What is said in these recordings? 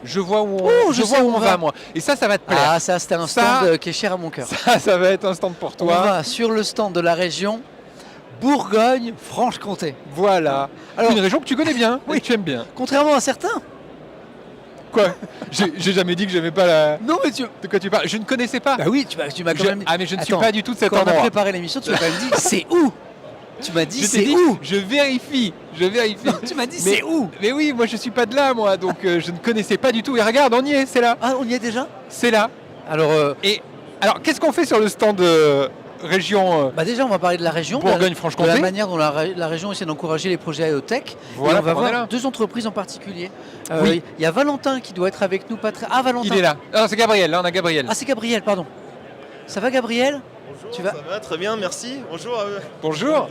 Je vois où je sais vois où où on va, moi. Et ça va te plaire. Ah, ça, c'était un stand qui est cher à mon cœur. Ça va être un stand pour On toi. va sur le stand de la région Bourgogne-Franche-Comté. Voilà. Alors, une région que tu connais bien, oui. et que tu aimes bien. Contrairement à certains. Quoi? J'ai jamais dit que j'aimais pas la... Non, mais tu... De quoi tu parles? Je ne connaissais pas. Bah oui, tu m'as quand même dit... Ah, mais je ne suis Attends, pas du tout de cet quand on a endroit. préparé l'émission, tu m'as quand même dit c'est où? Tu m'as dit Je t'ai c'est dit, où? je vérifie. Tu m'as dit Mais c'est où? Mais oui, moi je suis pas de là, moi, donc je ne connaissais pas du tout. Et regarde, on y est, c'est là. Ah, on y est déjà? C'est là. Alors, Et alors, qu'est-ce qu'on fait sur le stand région bah déjà, on va parler de la région, Bourgogne-Franche-Comté. de la manière dont la région essaie d'encourager les projets IoTech. Voilà, et on va on est là. voir deux entreprises en particulier. Oui. Il y a Valentin qui doit être avec nous, pas très... Ah, Valentin. Il est là. Non, c'est Gabriel, là on a Gabriel. Ah, c'est Gabriel, pardon. Ça va, Gabriel? Bonjour, Tu vas... ça va très bien, merci. Bonjour. Bonjour.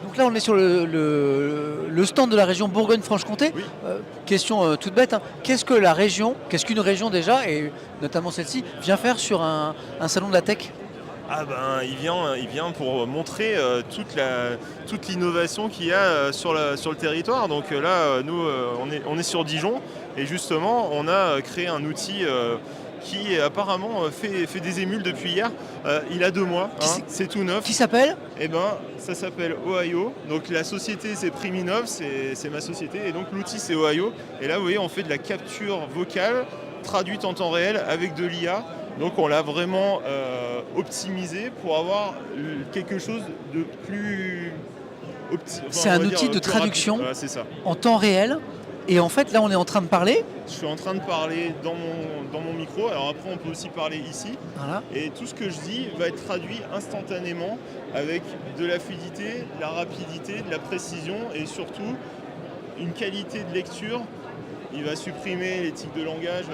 Donc là, on est sur le stand de la région Bourgogne-Franche-Comté. Oui. Question toute bête, hein. Qu'est-ce qu'une région déjà, et notamment celle-ci, vient faire sur un salon de la tech? Ah ben, il vient pour montrer toute l'innovation qu'il y a sur le territoire. Donc là, nous, on est sur Dijon et justement, on a créé un outil qui apparemment fait des émules depuis hier. Il a 2 mois, c'est tout neuf. Qui s'appelle? Eh ben, ça s'appelle Ohio. Donc la société, c'est Priminov, c'est ma société. Et donc l'outil, c'est Ohio. Et là, vous voyez, on fait de la capture vocale traduite en temps réel avec de l'IA. Donc on l'a vraiment optimisé pour avoir quelque chose de plus... C'est un outil de traduction voilà, c'est ça. en temps réel. Et en fait, là, on est en train de parler. Je suis en train de parler dans mon micro. Alors après, on peut aussi parler ici. Voilà. Et tout ce que je dis va être traduit instantanément avec de la fluidité, de la rapidité, de la précision et surtout une qualité de lecture. Il va supprimer les tics de langage,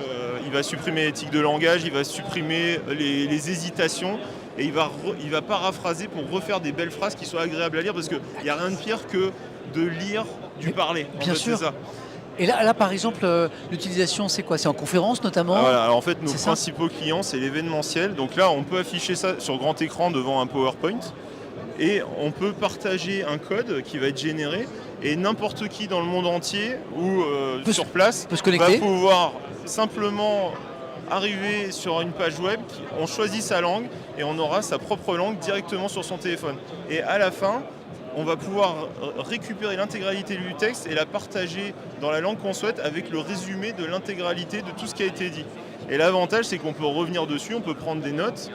il va supprimer les hésitations et il va paraphraser pour refaire des belles phrases qui soient agréables à lire parce qu'il n'y a rien de pire que de lire du parler. Bien sûr. C'est ça. Et là, par exemple, l'utilisation, c'est quoi? C'est en conférence notamment? Voilà, alors en fait, nos C'est ça. principaux clients, c'est l'événementiel. Donc là, on peut afficher ça sur grand écran devant un PowerPoint et on peut partager un code qui va être généré et n'importe qui dans le monde entier ou sur place peut se va connecter. pouvoir simplement arriver sur une page web, on choisit sa langue et on aura sa propre langue directement sur son téléphone. Et à la fin, on va pouvoir récupérer l'intégralité du texte et la partager dans la langue qu'on souhaite avec le résumé de l'intégralité de tout ce qui a été dit. Et l'avantage, c'est qu'on peut revenir dessus, on peut prendre des notes.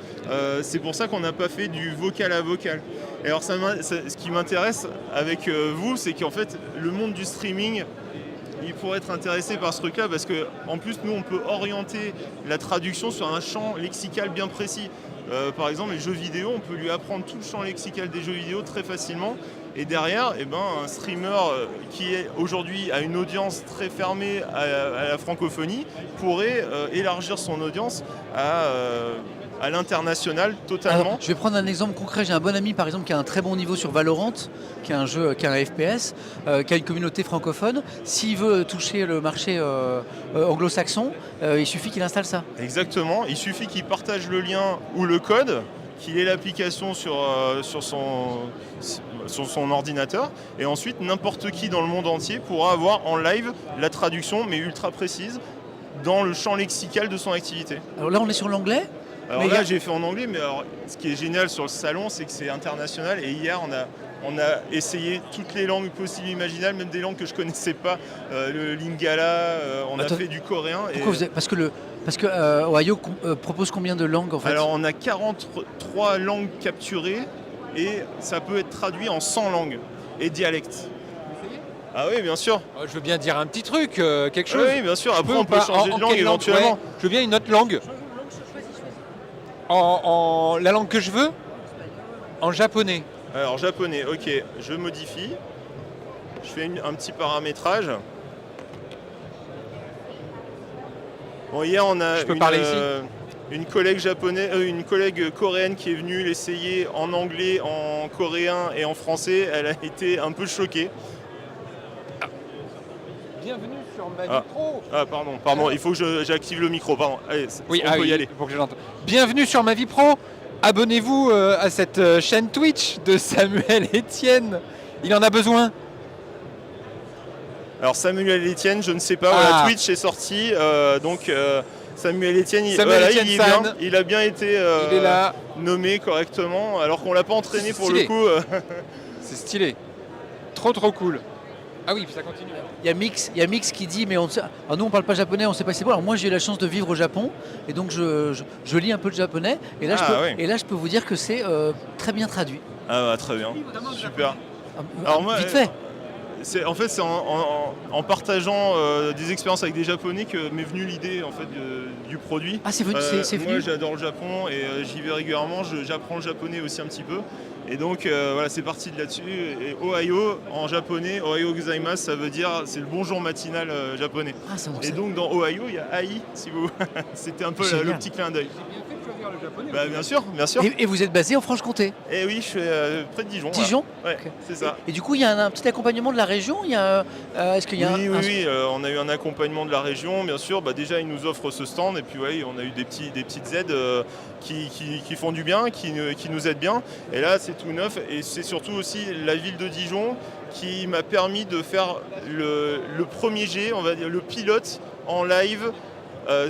C'est pour ça qu'on n'a pas fait du vocal à vocal. Et alors, ce qui m'intéresse avec vous, c'est qu'en fait, le monde du streaming, il pourrait être intéressé par ce truc-là parce qu'en plus, nous, on peut orienter la traduction sur un champ lexical bien précis. Par exemple, les jeux vidéo, on peut lui apprendre tout le champ lexical des jeux vidéo très facilement. Et derrière, un streamer qui aujourd'hui a une audience très fermée à la francophonie pourrait élargir son audience à l'international totalement. Alors, je vais prendre un exemple concret. J'ai un bon ami, par exemple, qui a un très bon niveau sur Valorant, qui a un jeu, qui a un FPS, qui a une communauté francophone. S'il veut toucher le marché anglo-saxon, il suffit qu'il installe ça. Exactement. Il suffit qu'il partage le lien ou le code, qu'il ait l'application sur son ordinateur. Et ensuite, n'importe qui dans le monde entier pourra avoir en live la traduction, mais ultra précise, dans le champ lexical de son activité. Alors là, on est sur l'anglais. Alors là, j'ai fait en anglais, mais alors, ce qui est génial sur le salon, c'est que c'est international. Et hier, on a essayé toutes les langues possibles et imaginables, même des langues que je ne connaissais pas. Le lingala, on a fait du coréen. Parce que Ohio propose combien de langues en fait? Alors, on a 43 langues capturées et ça peut être traduit en 100 langues et dialectes. Ah oui, bien sûr. Je veux bien dire un petit truc, quelque chose. Oui, bien sûr. Après, on peut changer de langue éventuellement. Ouais. Je veux bien une autre langue. La langue que je veux? En japonais. Alors japonais, ok, je modifie. Je fais un petit paramétrage. Bon, hier on a une collègue coréenne qui est venue l'essayer en anglais, en coréen et en français. Elle a été un peu choquée. Bienvenue sur ma vie pro. Ah pardon, il faut que j'active le micro, pardon. Allez, on peut y aller. Pour que je l'entende. Bienvenue sur ma vie pro. Abonnez-vous à cette chaîne Twitch de Samuel Etienne. Il en a besoin. Alors Samuel Etienne, je ne sais pas, Ah. voilà, Twitch est sorti, donc Samuel Etienne, Samuel Etienne il est San. bien, il a bien été Il est là, nommé correctement, alors qu'on l'a pas entraîné C'est pour stylé. le coup. c'est stylé. Trop cool. Ah oui, ça continue. Il y a Mix qui dit, mais on sait, alors nous on parle pas japonais, on sait pas c'est quoi. Alors moi j'ai eu la chance de vivre au Japon et donc je lis un peu de japonais et là, Ah, je peux vous dire que c'est très bien traduit. Ah bah, très bien, super. Ah, Alors moi, vite fait. C'est en partageant des expériences avec des Japonais que m'est venue l'idée en fait du produit. Ah c'est venu, c'est Moi venu. j'adore le Japon et j'y vais régulièrement, j'apprends le japonais aussi un petit peu. Et donc voilà, c'est parti de là-dessus. Et Ohayo en japonais, Ohayo gozaimasu, ça veut dire c'est le bonjour matinal japonais. Ah, ça, Et donc dans Ohayo, il y a Ai, si vous. C'était un peu le Génial. petit clin d'œil. Bien fait de choisir le japonais. Bah, bien sûr, bien sûr. et vous êtes basé en Franche-Comté, Et oui, je suis près de Dijon. Dijon. Voilà. Ouais, Ok. c'est ça. Et du coup il y a un petit accompagnement de la région. Il y a, est-ce qu'il y a Oui, un- oui, on a eu un accompagnement de la région, bien sûr. Bah, déjà, ils nous offrent ce stand, et puis ouais, on a eu des petites aides qui font du bien, qui nous aident bien. Et là, c'est tout neuf, et c'est surtout aussi la ville de Dijon qui m'a permis de faire le premier jet, on va dire le pilote en live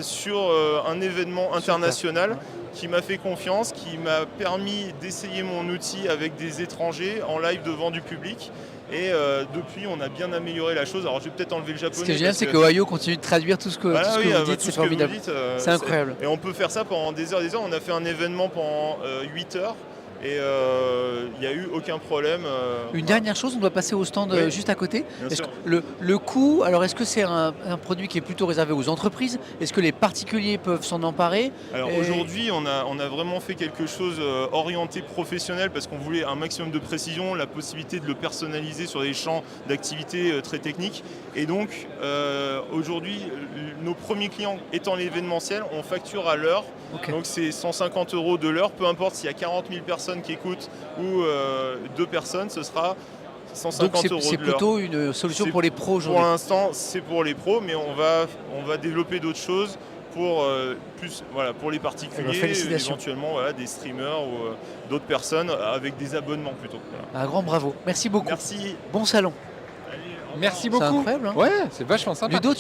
sur un événement international. Qui m'a fait confiance, qui m'a permis d'essayer mon outil avec des étrangers en live devant du public. Et depuis, on a bien amélioré la chose. Alors, je vais peut-être enlever le japonais. Ce qui est génial, parce c'est que Ohio continue de traduire tout ce que, voilà, tout ce que oui, vous bah, dites, tout c'est ce que vous formidable. dites, C'est incroyable. Et on peut faire ça pendant des heures et des heures. On a fait un événement pendant 8 heures et il n'y a eu aucun problème. Une dernière chose, on doit passer au stand Oui. juste à côté. Bien Est-ce sûr. que le coût, alors est-ce que c'est un produit qui est plutôt réservé aux entreprises? Est-ce que les particuliers peuvent s'en emparer? Alors Et- aujourd'hui, on a vraiment fait quelque chose orienté professionnel parce qu'on voulait un maximum de précision, la possibilité de le personnaliser sur des champs d'activité très techniques. Et donc aujourd'hui, nos premiers clients étant l'événementiel, on facture à l'heure. Ok. Donc c'est 150 € de l'heure, peu importe s'il y a 40 000 personnes qui écoutent ou 2 personnes, ce sera Donc 150 c'est € c'est de l'heure. plutôt une solution C'est- pour les pros Pour aujourd'hui. l'instant, c'est pour les pros, mais on va développer d'autres choses pour, pour les particuliers, félicitations. éventuellement voilà, des streamers ou d'autres personnes avec des abonnements plutôt. Voilà. Un grand bravo. Merci beaucoup. Merci. Bon salon. Merci C'est beaucoup. incroyable, hein. Ouais, c'est vachement sympa. Ludo,